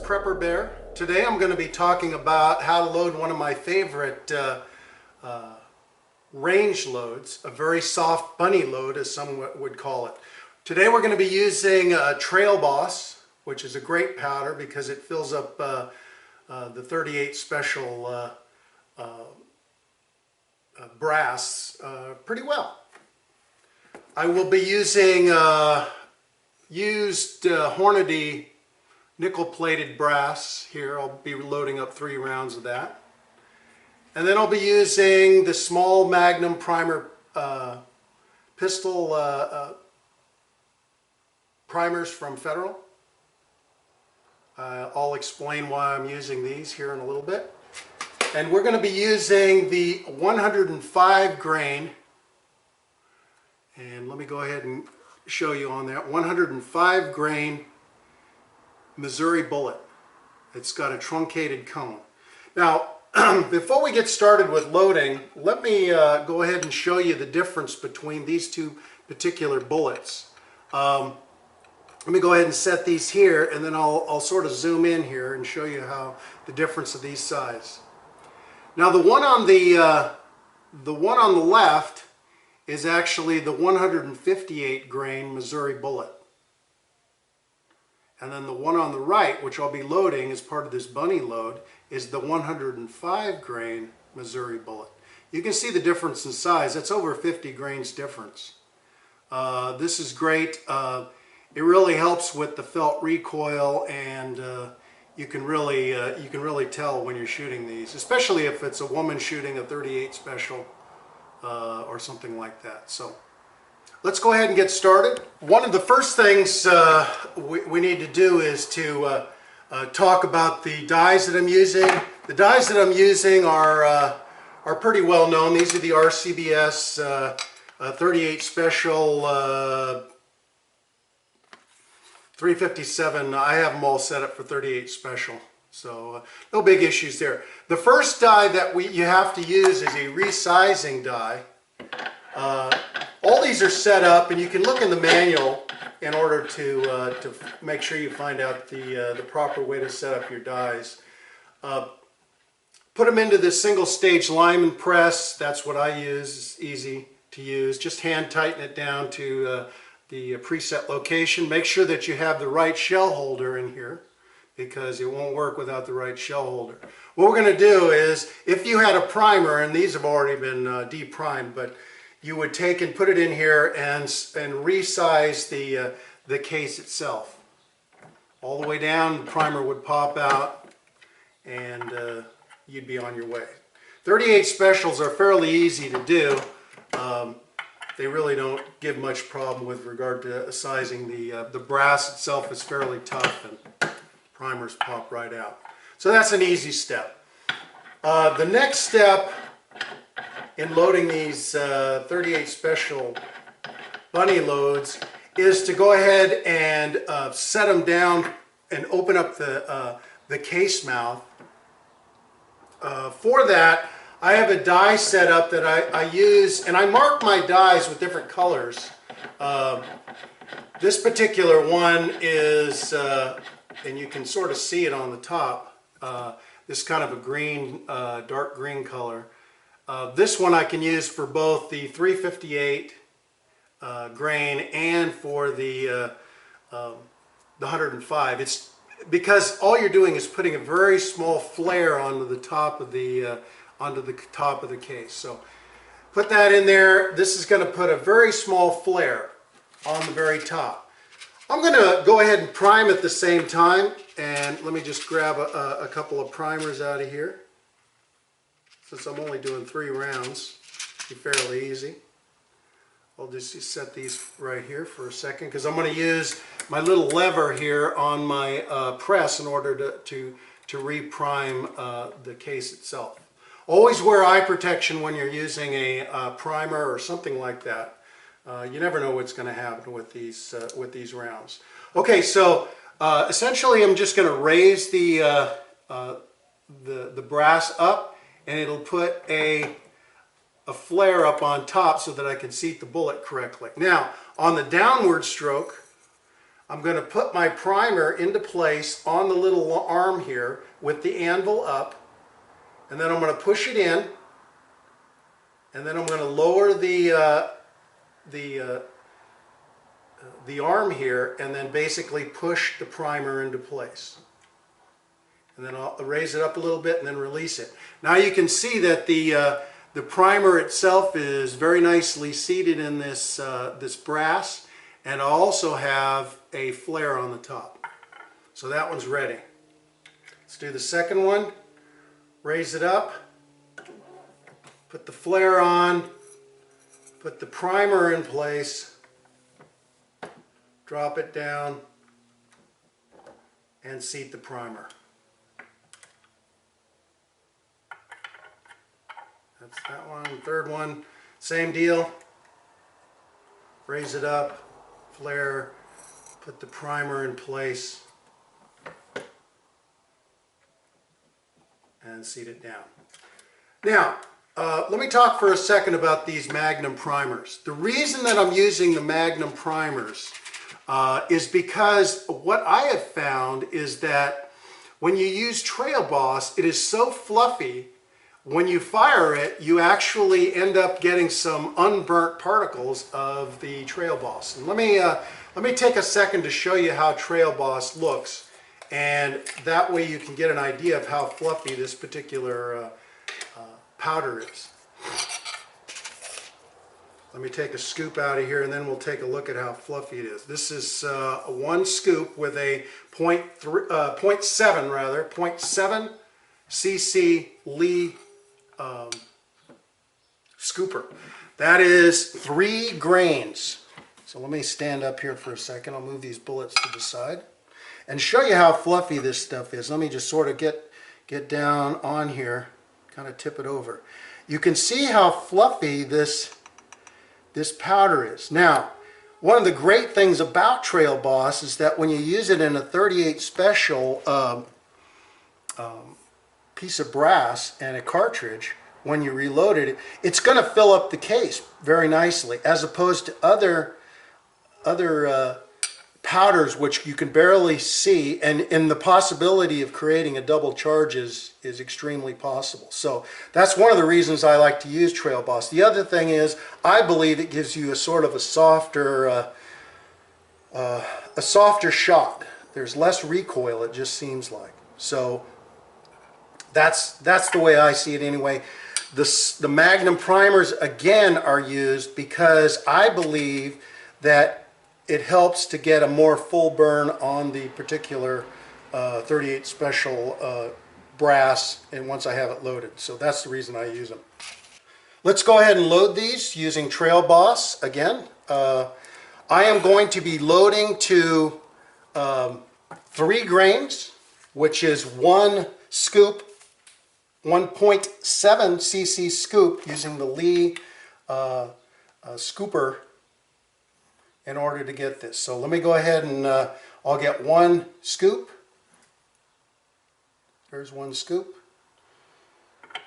Prepper Bear. Today I'm going to be talking about how to load one of my favorite range loads, a very soft bunny load as some would call it. Today we're going to be using Trail Boss, which is a great powder because it fills up the 38 special brass pretty well. I will be using used Hornady nickel-plated brass here. I'll be loading up 3 rounds of that. And then I'll be using the small magnum primer pistol primers from Federal. I'll explain why I'm using these here in a little bit. And we're going to be using the 105 grain, and let me go ahead and show you on that, 105 grain Missouri bullet. It's got a truncated cone. Now, before we get started with loading, let me go ahead and show you the difference between these two particular bullets. Let me go ahead and set these here, and then I'll sort of zoom in here and show you how the difference of these size. Now, the one on the left is actually the 158 grain Missouri bullet. And then the one on the right, which I'll be loading as part of this bunny load, is the 105 grain Missouri bullet. You can see the difference in size. That's over 50 grains difference. This is great. It really helps with the felt recoil, and you can really tell when you're shooting these, especially if it's a woman shooting a 38 special or something like that. So let's go ahead and get started. One of the first things we need to do is to talk about the dies that I'm using. The dies that I'm using are pretty well known. These are the RCBS 38 special 357. I have them all set up for 38 special, so no big issues there. The first die that you have to use is a resizing die. All these are set up, and you can look in the manual in order to make sure you find out the proper way to set up your dies. Put them into this single stage Lyman press. That's what I use. It's easy to use. Just hand tighten it down to the preset location. Make sure that you have the right shell holder in here, because it won't work without the right shell holder. What we're going to do is, if you had a primer, and these have already been de-primed, but you would take and put it in here and resize the case itself. All the way down, the primer would pop out, and you'd be on your way. 38 specials are fairly easy to do. They really don't give much problem with regard to sizing. The brass itself is fairly tough, and primers pop right out. So that's an easy step. The next step in loading these 38 special bunny loads is to go ahead and set them down and open up the case mouth. For that, I have a die set up that I use, and I mark my dies with different colors. This particular one is, and you can sort of see it on the top, this kind of a green, dark green color. This one I can use for both the 358 grain and for the 105. It's because all you're doing is putting a very small flare onto the top of the case. So put that in there. This is going to put a very small flare on the very top. I'm going to go ahead and prime at the same time, and let me just grab a couple of primers out of here. Since I'm only doing 3 rounds, it'll be fairly easy. I'll just set these right here for a second, because I'm going to use my little lever here on my press in order to reprime the case itself. Always wear eye protection when you're using a primer or something like that. You never know what's going to happen with these rounds. Okay, so essentially I'm just going to raise the brass up, and it'll put a flare up on top so that I can seat the bullet correctly. Now, on the downward stroke, I'm going to put my primer into place on the little arm here with the anvil up, and then I'm going to push it in, and then I'm going to lower the arm here, and then basically push the primer into place. And then I'll raise it up a little bit and then release it. Now you can see that the primer itself is very nicely seated in this, this brass. And I also have a flare on the top. So that one's ready. Let's do the second one. Raise it up. Put the flare on. Put the primer in place. Drop it down. And seat the primer. That's that one. Third one, same deal. Raise it up. Flare, put the primer in place, and seat it down. Now, let me talk for a second about these Magnum primers. The reason that I'm using the Magnum primers is because what I have found is that when you use Trail Boss, it is so fluffy. When you fire it, you actually end up getting some unburnt particles of the Trail Boss. And let me take a second to show you how Trail Boss looks, and that way you can get an idea of how fluffy this particular powder is. Let me take a scoop out of here, and then we'll take a look at how fluffy it is. This is one scoop with a 0.7 cc Lee scooper. That is 3 grains. So let me stand up here for a second. I'll move these bullets to the side and show you how fluffy this stuff is. Let me just sort of get down on here, kind of tip it over. You can see how fluffy this powder is. Now, one of the great things about Trail Boss is that when you use it in a 38 special piece of brass and a cartridge, when you reload it, it's going to fill up the case very nicely, as opposed to other powders which you can barely see, and the possibility of creating a double charge is extremely possible. So that's one of the reasons I like to use Trail Boss. The other thing is, I believe it gives you a sort of a softer shot. There's less recoil, it just seems like. So that's the way I see it anyway. The Magnum primers, again, are used because I believe that it helps to get a more full burn on the particular 38 special brass, and once I have it loaded. So that's the reason I use them. Let's go ahead and load these using Trail Boss again. I am going to be loading to 3 grains, which is 1 scoop, 1.7 cc scoop, using the Lee scooper in order to get this. So let me go ahead and I'll get 1 scoop. There's 1 scoop.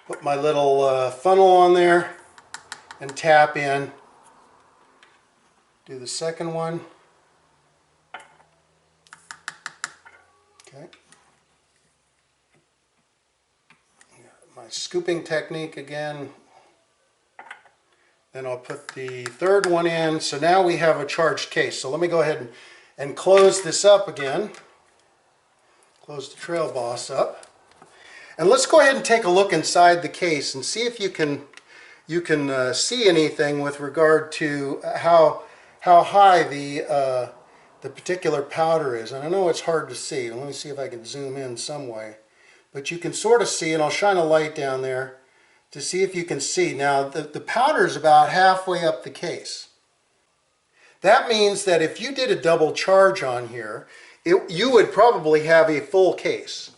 Put my little funnel on there and tap in. Do the second one. Okay. My scooping technique again. Then I'll put the third one in. So now we have a charged case. So let me go ahead and close this up again. Close the Trail Boss up. And let's go ahead and take a look inside the case and see if you can see anything with regard to how high the particular powder is. And I know it's hard to see. Let me see if I can zoom in some way. But you can sort of see, and I'll shine a light down there to see if you can see. Now, the powder is about halfway up the case. That means that if you did a double charge on here, you would probably have a full case.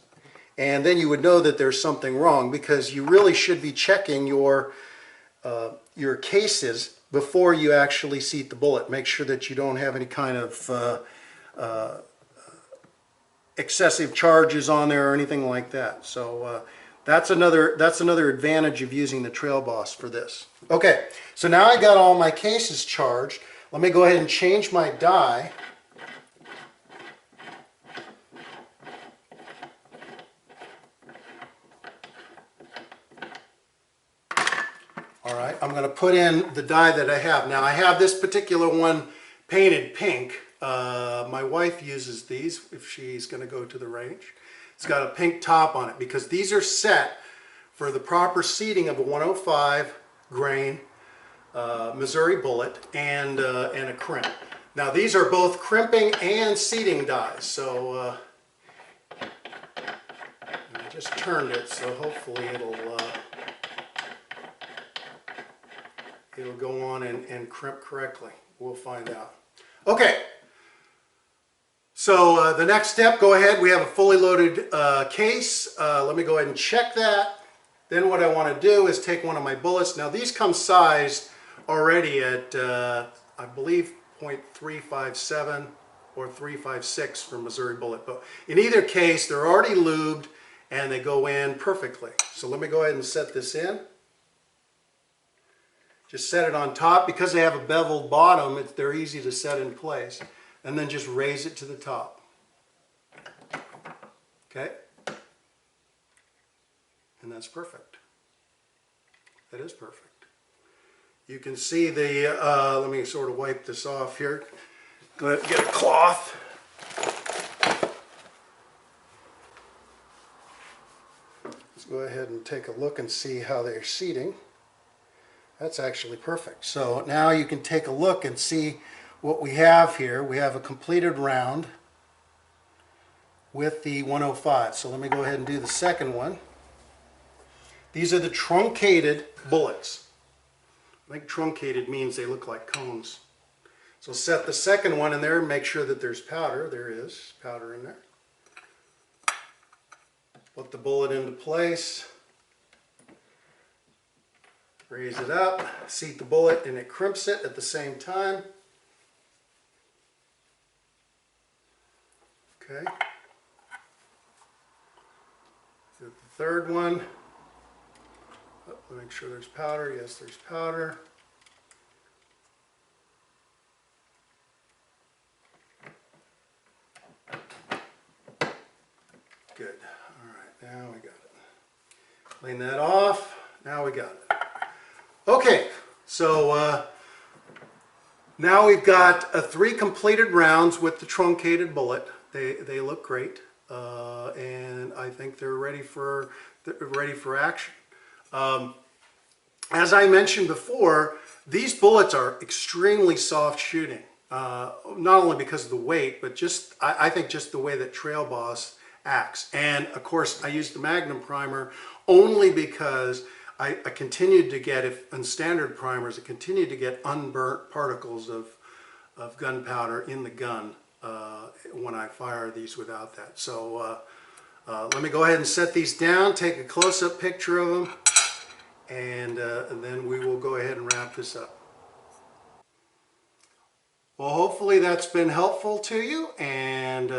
And then you would know that there's something wrong, because you really should be checking your cases before you actually seat the bullet. Make sure that you don't have any kind of excessive charges on there or anything like that. So that's another advantage of using the Trail Boss for this. Okay, so now I got all my cases charged. Let me go ahead and change my die. All right, I'm going to put in the dye that I have. Now I have this particular one painted pink. My wife uses these if she's going to go to the range. It's got a pink top on it because these are set for the proper seating of a 105 grain Missouri bullet and a crimp. Now these are both crimping and seating dies, so I just turned it, so hopefully it'll go on and crimp correctly. We'll find out. Okay, so the next step, go ahead. We have a fully loaded case. Let me go ahead and check that. Then what I want to do is take one of my bullets. Now these come sized already at, I believe, .357 or 356 for Missouri bullet. But in either case, they're already lubed and they go in perfectly. So let me go ahead and set this in. Just set it on top. Because they have a beveled bottom, they're easy to set in place. And then just raise it to the top. Okay? And that's perfect. That is perfect. You can see the, let me sort of wipe this off here. Go ahead and get a cloth. Let's go ahead and take a look and see how they're seating. That's actually perfect. So now you can take a look and see what we have here. We have a completed round with the 105. So let me go ahead and do the second one. These are the truncated bullets. I think truncated means they look like cones. So set the second one in there and make sure that there's powder. There is powder in there. Put the bullet into place. Raise it up, seat the bullet, and it crimps it at the same time. Okay. The third one. Make sure there's powder. Yes, there's powder. Good. All right, now we got it. Clean that off. Now we got it. Okay, so now we've got 3 completed rounds with the truncated bullet. They look great, and I think they're ready for action. As I mentioned before, these bullets are extremely soft shooting, not only because of the weight, but just I think just the way that Trail Boss acts. And of course, I used the Magnum primer only because I continued to get, in standard primers, I continued to get unburnt particles of gunpowder in the gun when I fire these without that. So let me go ahead and set these down, take a close-up picture of them, and then we will go ahead and wrap this up. Well, hopefully that's been helpful to you, and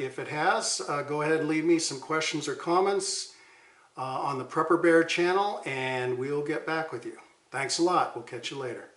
if it has, go ahead and leave me some questions or comments on the Prepper Bear channel, and we'll get back with you. Thanks a lot. We'll catch you later.